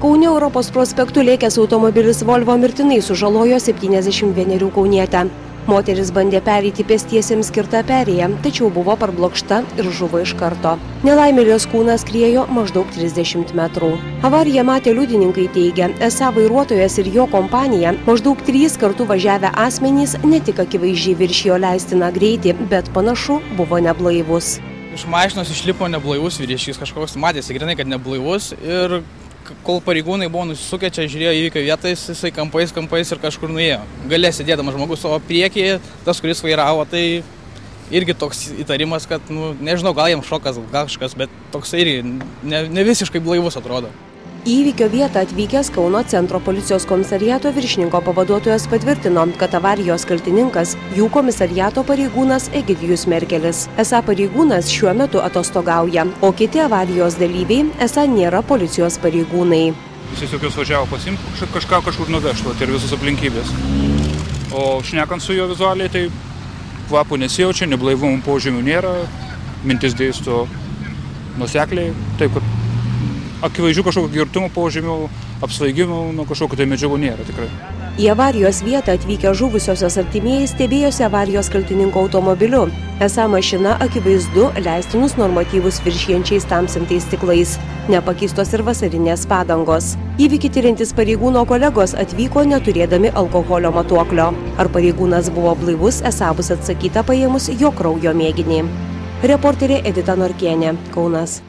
Kaune Europos prospektu lėkęs automobilis Volvo mirtinai sužalojo 71 kaunietę. Moteris bandė pereiti pėstiesiems skirtą perėją, tačiau buvo parblokšta ir žuvo iš karto. Nelaimėlės kūnas skriejo maždaug 30 metrų. Avariją matę liudininkai teigia, esą vairuotojas ir jo kompanija, maždaug 3 kartų važiavę asmenys, ne tik akivaizdžiai viršijo leistiną greitį, bet panašu buvo neblaivus. Iš mašinos išlipo neblaivus vyriškis, kažkoks matėsi grinai, kad neblaivus, ir kol pareigūnai buvo nusisukę, čia žiūrėjo įvykio vietą, jisai kampais ir kažkur nuėjo. Gale sėdėdamas žmogus, o priekyje tas, kuris vairavo, tai irgi toks įtarimas, kad, nežinau, gal jam šokas, gal kažkas, bet toks irgi ne visiškai blaivus atrodo. Į įvykio vietą atvykęs Kauno centro policijos komisariato viršininko pavaduotojas patvirtino, kad avarijos kaltininkas jų komisariato pareigūnas Egidijus Merkelis. Esą pareigūnas šiuo metu atostogauja, o kiti avarijos dalyviai esą nėra policijos pareigūnai. Jis tiesiog važiavo pasiimti kažkur nuvežti ir visus aplinkybės. O šnekant su juo vizualiai, tai kvapų nesijaučia, neblaivumų požymių nėra, mintis dėsto nuosekliai, taip kad akivaizdžių kažkokio girtumo požymių, apsvaigimų, kažkokio tai medžiagų nėra tikrai. Į avarijos vietą atvykę žuvusiosios artimieji stebėjosi avarijos kaltininko automobiliu. Esą mašina akivaizdu leistinus normatyvus viršijančiais tamsintais stiklais. Nepakeistos ir vasarinės padangos. Įvykį tiriantis pareigūno kolegos atvyko neturėdami alkoholio matuoklio. Ar pareigūnas buvo blaivus, esą bus atsakyta paėmus jo kraujo mėginį. Reporterė Edita Norkienė, Kaunas.